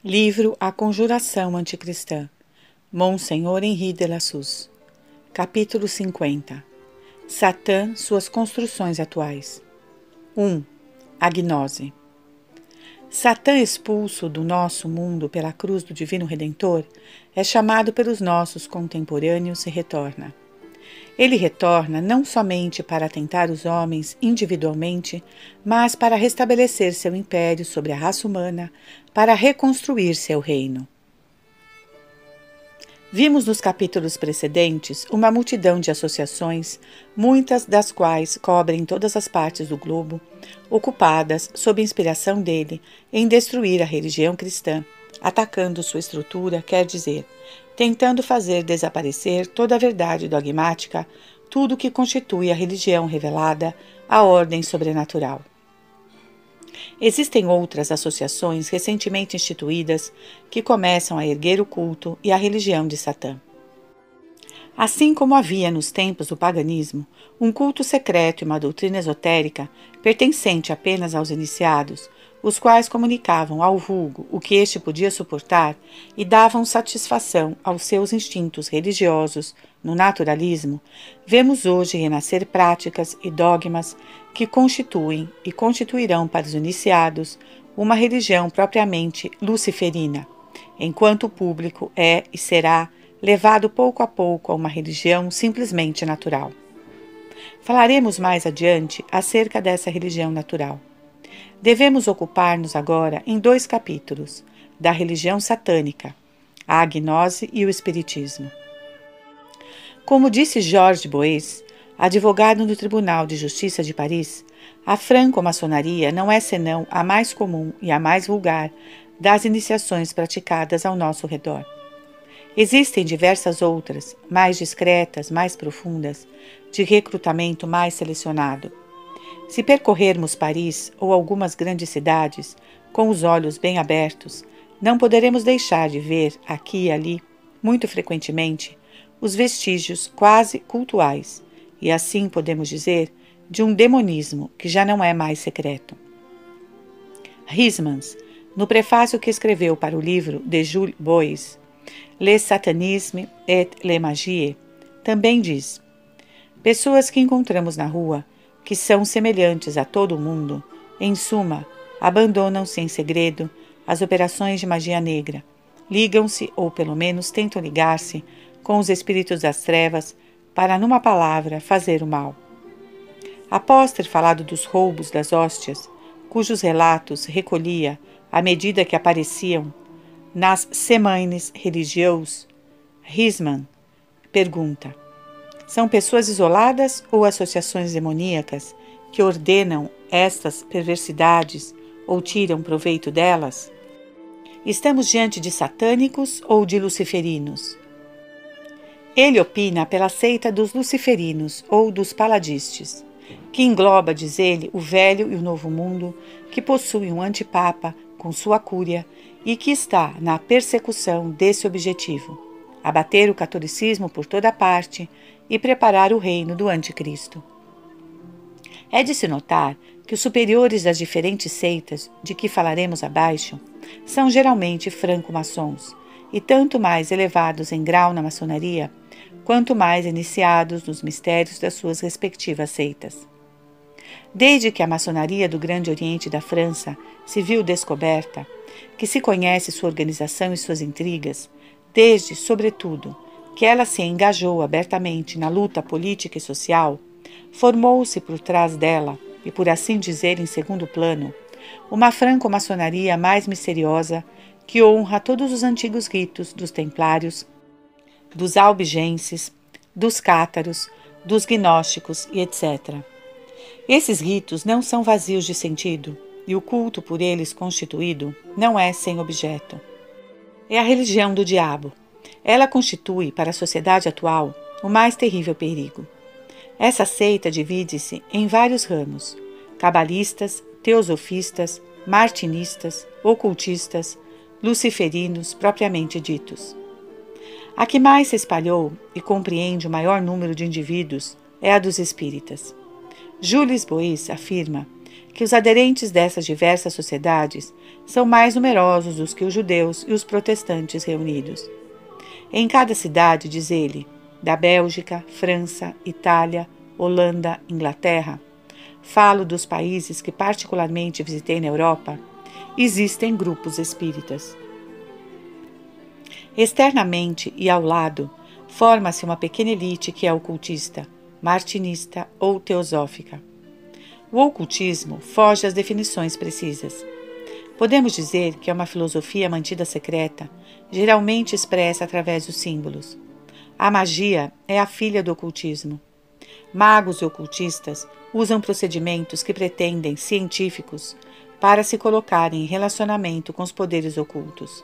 Livro A Conjuração Anticristã, Monsenhor Henri de Lassus. Capítulo 50. Satã, suas construções atuais. 1. A gnose. Satã, expulso do nosso mundo pela cruz do Divino Redentor, é chamado pelos nossos contemporâneos e retorna. Ele retorna não somente para tentar os homens individualmente, mas para restabelecer seu império sobre a raça humana, para reconstruir seu reino. Vimos nos capítulos precedentes uma multidão de associações, muitas das quais cobrem todas as partes do globo, ocupadas, sob inspiração dele, em destruir a religião cristã, atacando sua estrutura, quer dizer, tentando fazer desaparecer toda a verdade dogmática, tudo que constitui a religião revelada, a ordem sobrenatural. Existem outras associações recentemente instituídas que começam a erguer o culto e a religião de Satã. Assim como havia nos tempos do paganismo um culto secreto e uma doutrina esotérica pertencente apenas aos iniciados, os quais comunicavam ao vulgo o que este podia suportar e davam satisfação aos seus instintos religiosos no naturalismo, vemos hoje renascer práticas e dogmas que constituem e constituirão para os iniciados uma religião propriamente luciferina, enquanto o público é e será levado pouco a pouco a uma religião simplesmente natural. Falaremos mais adiante acerca dessa religião natural. Devemos ocupar-nos agora em 2 capítulos, da religião satânica, a gnose e o espiritismo. Como disse Georges Bois, advogado no Tribunal de Justiça de Paris, a franco-maçonaria não é senão a mais comum e a mais vulgar das iniciações praticadas ao nosso redor. Existem diversas outras, mais discretas, mais profundas, de recrutamento mais selecionado. Se percorrermos Paris ou algumas grandes cidades, com os olhos bem abertos, não poderemos deixar de ver, aqui e ali, muito frequentemente, os vestígios quase cultuais, e assim podemos dizer, de um demonismo que já não é mais secreto. Huysmans, no prefácio que escreveu para o livro de Jules Bois, Le Satanisme et le Magie, também diz: pessoas que encontramos na rua, que são semelhantes a todo o mundo, em suma, abandonam-se em segredo às operações de magia negra, ligam-se, ou pelo menos tentam ligar-se, com os espíritos das trevas, para, numa palavra, fazer o mal. Após ter falado dos roubos das hóstias, cujos relatos recolhia à medida que apareciam nas Semaines religieuses, Huysmans pergunta: são pessoas isoladas ou associações demoníacas que ordenam estas perversidades ou tiram proveito delas? Estamos diante de satânicos ou de luciferinos? Ele opina pela seita dos luciferinos ou dos paladistes, que engloba, diz ele, o velho e o novo mundo, que possui um antipapa com sua cúria e que está na persecução desse objetivo: abater o catolicismo por toda parte e preparar o reino do anticristo. É de se notar que os superiores das diferentes seitas, de que falaremos abaixo, são geralmente franco-maçons, e tanto mais elevados em grau na maçonaria, quanto mais iniciados nos mistérios das suas respectivas seitas. Desde que a maçonaria do Grande Oriente da França se viu descoberta, que se conhece sua organização e suas intrigas, desde, sobretudo, que ela se engajou abertamente na luta política e social, formou-se por trás dela, e por assim dizer em segundo plano, uma franco-maçonaria mais misteriosa que honra todos os antigos ritos dos templários, dos albigenses, dos cátaros, dos gnósticos e etc. Esses ritos não são vazios de sentido, e o culto por eles constituído não é sem objeto. É a religião do diabo. Ela constitui, para a sociedade atual, o mais terrível perigo. Essa seita divide-se em vários ramos: cabalistas, teosofistas, martinistas, ocultistas, luciferinos propriamente ditos. A que mais se espalhou e compreende o maior número de indivíduos é a dos espíritas. Jules Bois afirma que os aderentes dessas diversas sociedades são mais numerosos do que os judeus e os protestantes reunidos. Em cada cidade, diz ele, da Bélgica, França, Itália, Holanda, Inglaterra, falo dos países que particularmente visitei na Europa, existem grupos espíritas. Externamente e ao lado, forma-se uma pequena elite que é ocultista, martinista ou teosófica. O ocultismo foge às definições precisas. Podemos dizer que é uma filosofia mantida secreta, geralmente expressa através dos símbolos. A magia é a filha do ocultismo. Magos e ocultistas usam procedimentos que pretendem científicos para se colocarem em relacionamento com os poderes ocultos.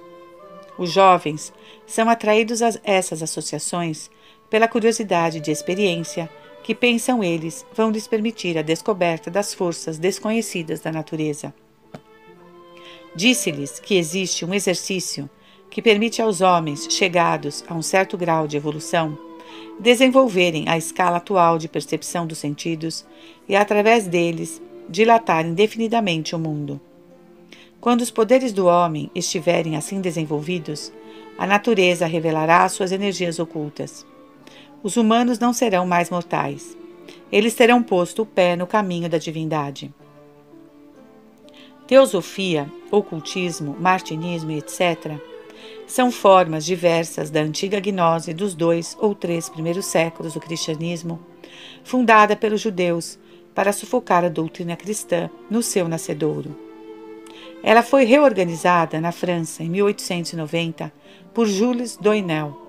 Os jovens são atraídos a essas associações pela curiosidade de experiência que, pensam eles, vão lhes permitir a descoberta das forças desconhecidas da natureza. Disse-lhes que existe um exercício que permite aos homens chegados a um certo grau de evolução desenvolverem a escala atual de percepção dos sentidos e, através deles, dilatar indefinidamente o mundo. Quando os poderes do homem estiverem assim desenvolvidos, a natureza revelará suas energias ocultas. Os humanos não serão mais mortais. Eles terão posto o pé no caminho da divindade. Teosofia, ocultismo, martinismo e etc. são formas diversas da antiga gnose dos 2 ou 3 primeiros séculos do cristianismo, fundada pelos judeus para sufocar a doutrina cristã no seu nascedouro. Ela foi reorganizada na França em 1890 por Jules Doinel,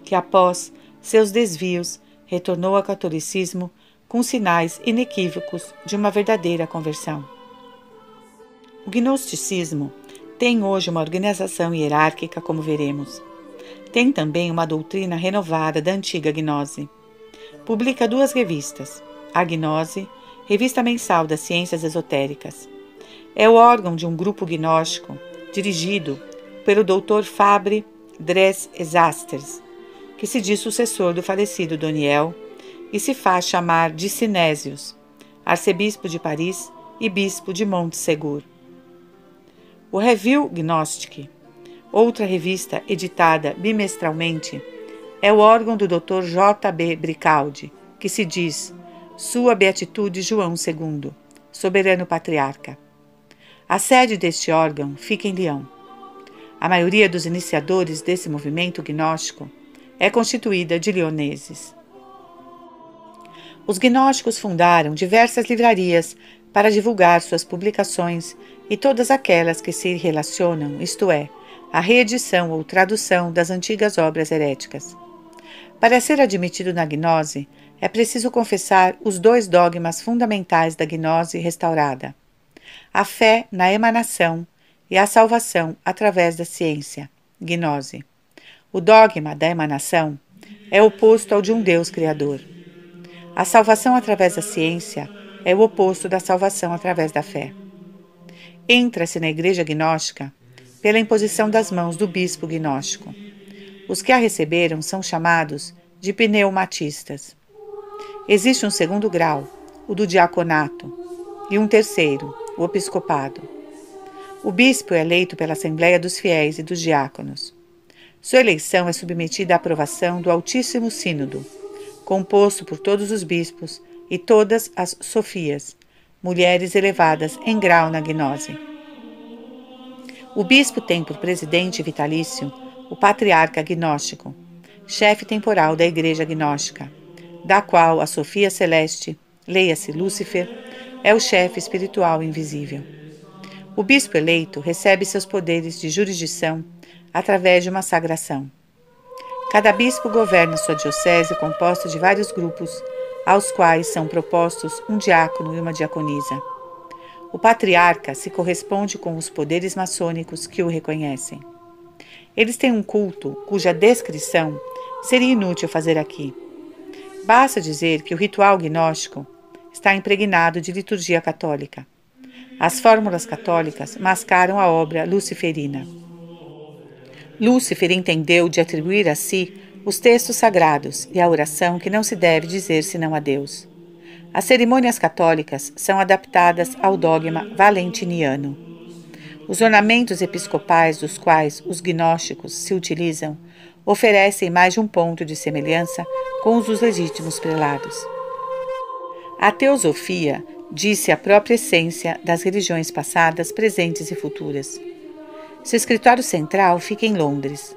que após seus desvios retornou ao catolicismo com sinais inequívocos de uma verdadeira conversão. O gnosticismo tem hoje uma organização hierárquica, como veremos. Tem também uma doutrina renovada da antiga gnose. Publica 2 revistas, a Gnose, revista mensal das ciências esotéricas. É o órgão de um grupo gnóstico dirigido pelo Dr. Fabre Dres Esasters, que se diz sucessor do falecido Doniel e se faz chamar de Sinésios, arcebispo de Paris e bispo de Montsegur. O Revue Gnostique, outra revista editada bimestralmente, é o órgão do Dr. J. B. Bricaldi, que se diz Sua Beatitude João II, soberano patriarca. A sede deste órgão fica em Lyon. A maioria dos iniciadores desse movimento gnóstico é constituída de lioneses. Os gnósticos fundaram diversas livrarias para divulgar suas publicações e todas aquelas que se relacionam, isto é, a reedição ou tradução das antigas obras heréticas. Para ser admitido na gnose, é preciso confessar os 2 dogmas fundamentais da gnose restaurada: a fé na emanação e a salvação através da ciência, gnose. O dogma da emanação é oposto ao de um Deus criador. A salvação através da ciência é o oposto da salvação através da fé. Entra-se na igreja gnóstica pela imposição das mãos do bispo gnóstico. Os que a receberam são chamados de pneumatistas. Existe um 2º grau, o do diaconato, e um 3º, o episcopado. O bispo é eleito pela Assembleia dos Fiéis e dos Diáconos. Sua eleição é submetida à aprovação do Altíssimo Sínodo, composto por todos os bispos e todas as sofias, mulheres elevadas em grau na gnose. O bispo tem por presidente vitalício o patriarca gnóstico, chefe temporal da igreja gnóstica, da qual a Sofia Celeste, leia-se Lúcifer, é o chefe espiritual invisível. O bispo eleito recebe seus poderes de jurisdição através de uma sagração. Cada bispo governa sua diocese composta de vários grupos, aos quais são propostos um diácono e uma diaconisa. O patriarca se corresponde com os poderes maçônicos que o reconhecem. Eles têm um culto cuja descrição seria inútil fazer aqui. Basta dizer que o ritual gnóstico está impregnado de liturgia católica. As fórmulas católicas mascaram a obra luciferina. Lúcifer entendeu de atribuir a si os textos sagrados e a oração que não se deve dizer senão a Deus. As cerimônias católicas são adaptadas ao dogma valentiniano. Os ornamentos episcopais dos quais os gnósticos se utilizam oferecem mais de um ponto de semelhança com os dos legítimos prelados. A teosofia disse a própria essência das religiões passadas, presentes e futuras. Seu escritório central fica em Londres.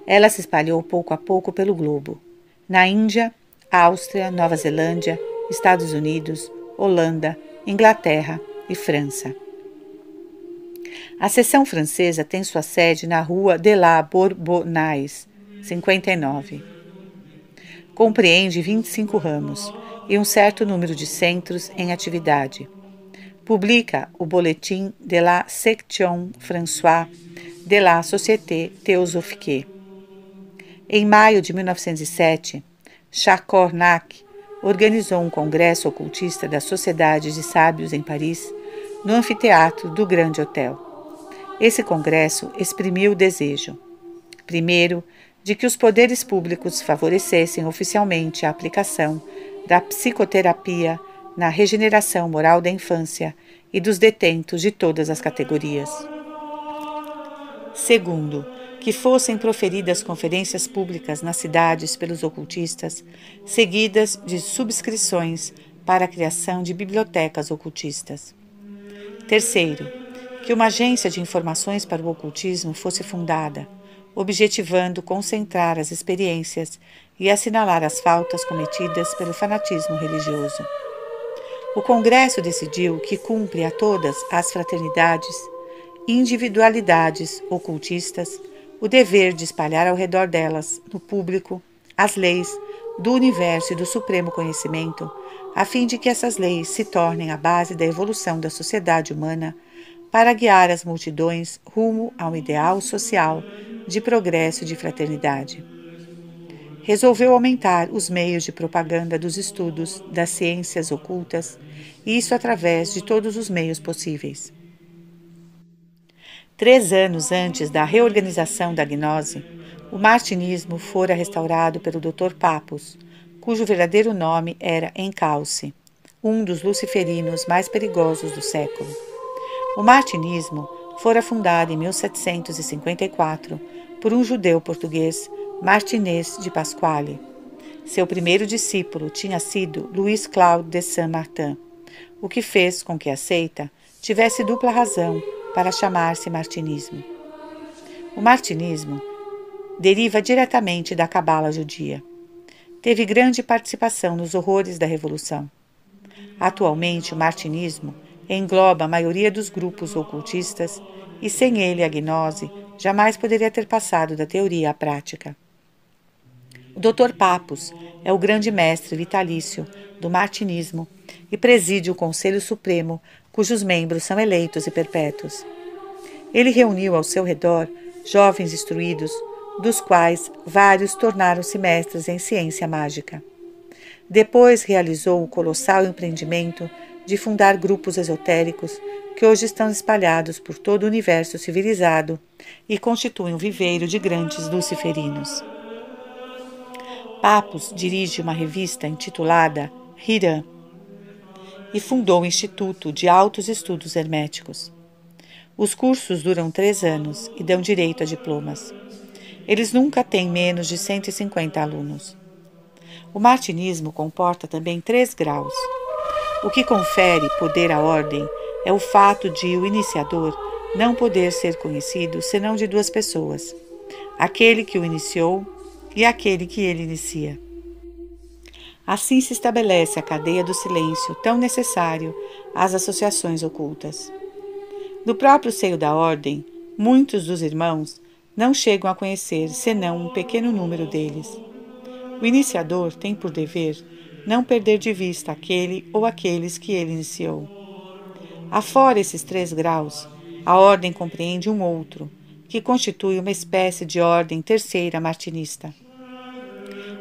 Ela se espalhou pouco a pouco pelo globo. Na Índia, Áustria, Nova Zelândia, Estados Unidos, Holanda, Inglaterra e França. A seção francesa tem sua sede na Rua de la Bourbonnais, 59. Compreende 25 ramos e um certo número de centros em atividade. Publica o Boletim de la Section Françoise de la Société Théosophique. Em maio de 1907, Chacornac organizou um congresso ocultista das Sociedades de Sábios em Paris, no anfiteatro do Grande Hotel. Esse congresso exprimiu o desejo, primeiro, de que os poderes públicos favorecessem oficialmente a aplicação da psicoterapia na regeneração moral da infância e dos detentos de todas as categorias. Segundo, que fossem proferidas conferências públicas nas cidades pelos ocultistas, seguidas de subscrições para a criação de bibliotecas ocultistas. Terceiro, que uma agência de informações para o ocultismo fosse fundada, objetivando concentrar as experiências e assinalar as faltas cometidas pelo fanatismo religioso. O Congresso decidiu que cumpre a todas as fraternidades e individualidades ocultistas o dever de espalhar ao redor delas, no público, as leis do universo e do supremo conhecimento, a fim de que essas leis se tornem a base da evolução da sociedade humana para guiar as multidões rumo a um ideal social de progresso e de fraternidade. Resolveu aumentar os meios de propaganda dos estudos das ciências ocultas, e isso através de todos os meios possíveis. 3 anos antes da reorganização da gnose, o martinismo fora restaurado pelo Dr. Papus, cujo verdadeiro nome era Encalce, um dos luciferinos mais perigosos do século. O martinismo fora fundado em 1754 por um judeu português, Martinez de Pasquale. Seu primeiro discípulo tinha sido Louis Claude de Saint-Martin, o que fez com que a seita tivesse dupla razão para chamar-se martinismo. O martinismo deriva diretamente da cabala judia. Teve grande participação nos horrores da Revolução. Atualmente, o martinismo engloba a maioria dos grupos ocultistas e, sem ele, a gnose jamais poderia ter passado da teoria à prática. O Dr. Papus é o grande mestre vitalício do martinismo e preside o Conselho Supremo, cujos membros são eleitos e perpétuos. Ele reuniu ao seu redor jovens instruídos, dos quais vários tornaram-se mestres em ciência mágica. Depois realizou o colossal empreendimento de fundar grupos esotéricos que hoje estão espalhados por todo o universo civilizado e constituem um viveiro de grandes luciferinos. Papus dirige uma revista intitulada Hiram e fundou o Instituto de Altos Estudos Herméticos. Os cursos duram 3 anos e dão direito a diplomas. Eles nunca têm menos de 150 alunos. O martinismo comporta também 3 graus. O que confere poder à ordem é o fato de o iniciador não poder ser conhecido senão de 2 pessoas, aquele que o iniciou e aquele que ele inicia. Assim se estabelece a cadeia do silêncio tão necessário às associações ocultas. No próprio seio da ordem, muitos dos irmãos não chegam a conhecer senão um pequeno número deles. O iniciador tem por dever não perder de vista aquele ou aqueles que ele iniciou. Afora esses 3 graus, a ordem compreende um outro, que constitui uma espécie de ordem terceira martinista.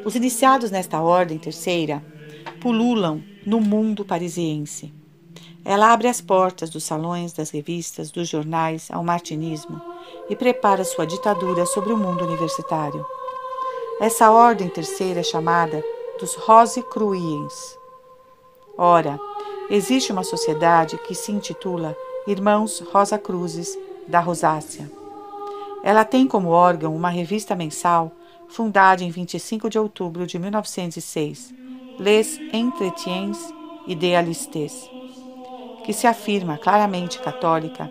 Os iniciados nesta ordem terceira pululam no mundo parisiense. Ela abre as portas dos salões, das revistas, dos jornais ao martinismo e prepara sua ditadura sobre o mundo universitário. Essa ordem terceira é chamada dos Rosicruciens. Ora, existe uma sociedade que se intitula Irmãos Rosa Cruzes da Rosácea. Ela tem como órgão uma revista mensal fundada em 25 de outubro de 1906, Les Entretiens Idéalistes, que se afirma claramente católica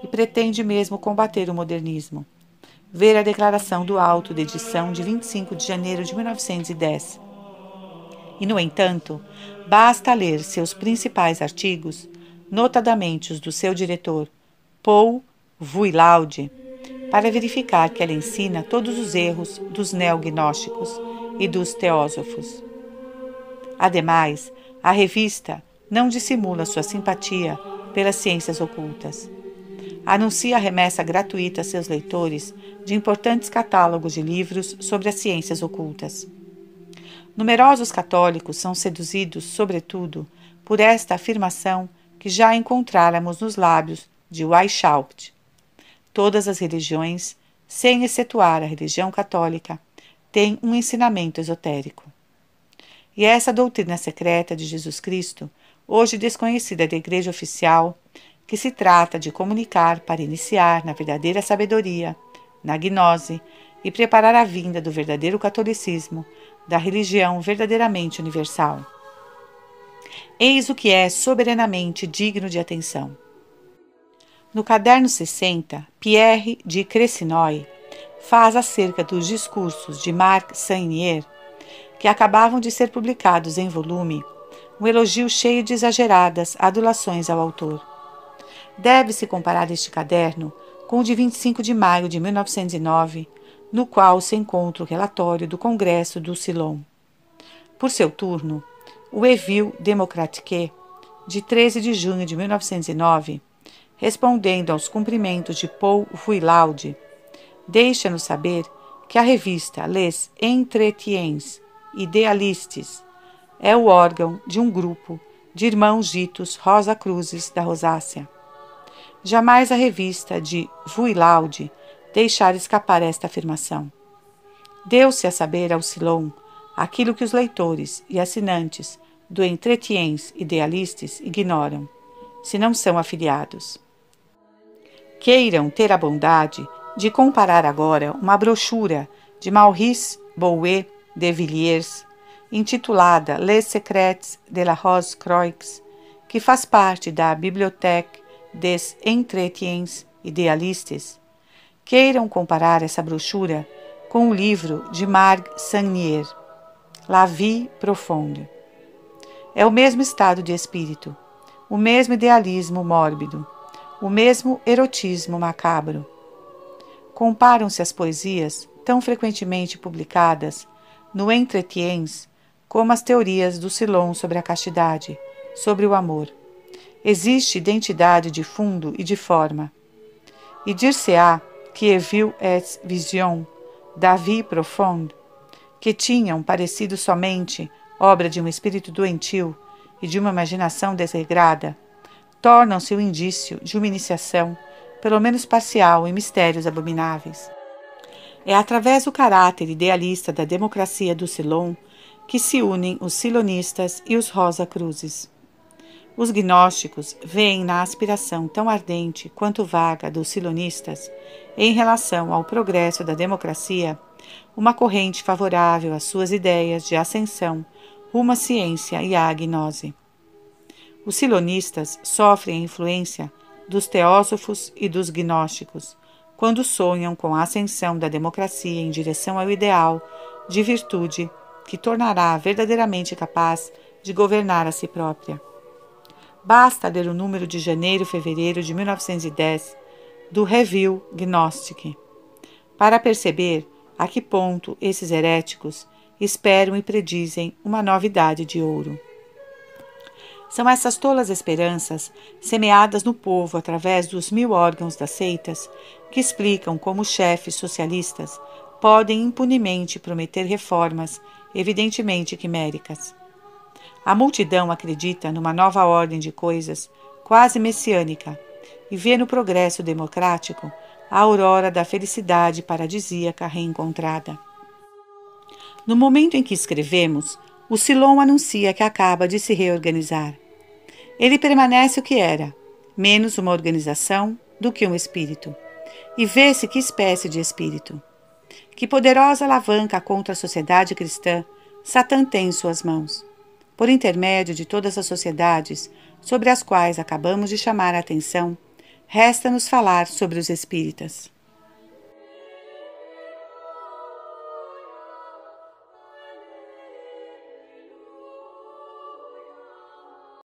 e pretende mesmo combater o modernismo. Ver a Declaração do Auto de edição de 25 de janeiro de 1910. E, no entanto, basta ler seus principais artigos, notadamente os do seu diretor, Paul Vuillaude, para verificar que ela ensina todos os erros dos neognósticos e dos teósofos. Ademais, a revista não dissimula sua simpatia pelas ciências ocultas. Anuncia a remessa gratuita a seus leitores de importantes catálogos de livros sobre as ciências ocultas. Numerosos católicos são seduzidos, sobretudo, por esta afirmação que já encontráramos nos lábios de Weishaupt. Todas as religiões, sem excetuar a religião católica, têm um ensinamento esotérico. E essa doutrina secreta de Jesus Cristo, hoje desconhecida da Igreja Oficial, que se trata de comunicar para iniciar na verdadeira sabedoria, na gnose, e preparar a vinda do verdadeiro catolicismo, da religião verdadeiramente universal. Eis o que é soberanamente digno de atenção. No caderno 60, Pierre de Cressinoy faz acerca dos discursos de Marc Saynier, que acabavam de ser publicados em volume, um elogio cheio de exageradas adulações ao autor. Deve-se comparar este caderno com o de 25 de maio de 1909, no qual se encontra o relatório do Congresso do Ceylon. Por seu turno, o Evil Démocratique, de 13 de junho de 1909, respondendo aos cumprimentos de Paul Vuillaude, deixa-nos saber que a revista Les Entretiens Idéalistes é o órgão de um grupo de irmãos ditos Rosa-Cruzes da Rosácea. Jamais a revista de Vuillaude deixar escapar esta afirmação. Deu-se a saber ao Ceylon aquilo que os leitores e assinantes do Entretiens Idéalistes ignoram, se não são afiliados. Queiram ter a bondade de comparar agora uma brochura de Maurice Bouet de Villiers, intitulada Les Secrets de la Rose-Croix, que faz parte da Bibliothèque des Entretiens Idéalistes. Queiram comparar essa brochura com o livro de Marc Saynier, La Vie Profonde. É o mesmo estado de espírito, o mesmo idealismo mórbido, o mesmo erotismo macabro. Comparam-se as poesias tão frequentemente publicadas no Entretiens como as teorias do Ceylon sobre a castidade, sobre o amor. Existe identidade de fundo e de forma. E dir-se-á que Evil et Vision da Vie Profonde, que tinham parecido somente obra de um espírito doentio e de uma imaginação desregrada, tornam-se o indício de uma iniciação, pelo menos parcial, em mistérios abomináveis. É através do caráter idealista da democracia do Ceylon que se unem os Ceylonistas e os Rosa-Cruzes. Os gnósticos veem na aspiração tão ardente quanto vaga dos Ceylonistas em relação ao progresso da democracia uma corrente favorável às suas ideias de ascensão rumo à ciência e à gnose. Os Ceylonistas sofrem a influência dos teósofos e dos gnósticos quando sonham com a ascensão da democracia em direção ao ideal de virtude que tornará verdadeiramente capaz de governar a si própria. Basta ler o número de janeiro-fevereiro de 1910 do Revue Gnostique para perceber a que ponto esses heréticos esperam e predizem uma novidade de ouro. São essas tolas esperanças, semeadas no povo através dos 1000 órgãos das seitas, que explicam como os chefes socialistas podem impunemente prometer reformas evidentemente quiméricas. A multidão acredita numa nova ordem de coisas quase messiânica e vê no progresso democrático a aurora da felicidade paradisíaca reencontrada. No momento em que escrevemos, o Ceylon anuncia que acaba de se reorganizar. Ele permanece o que era, menos uma organização do que um espírito. E vê-se que espécie de espírito. Que poderosa alavanca contra a sociedade cristã Satã tem em suas mãos. Por intermédio de todas as sociedades sobre as quais acabamos de chamar a atenção, resta-nos falar sobre os espíritas.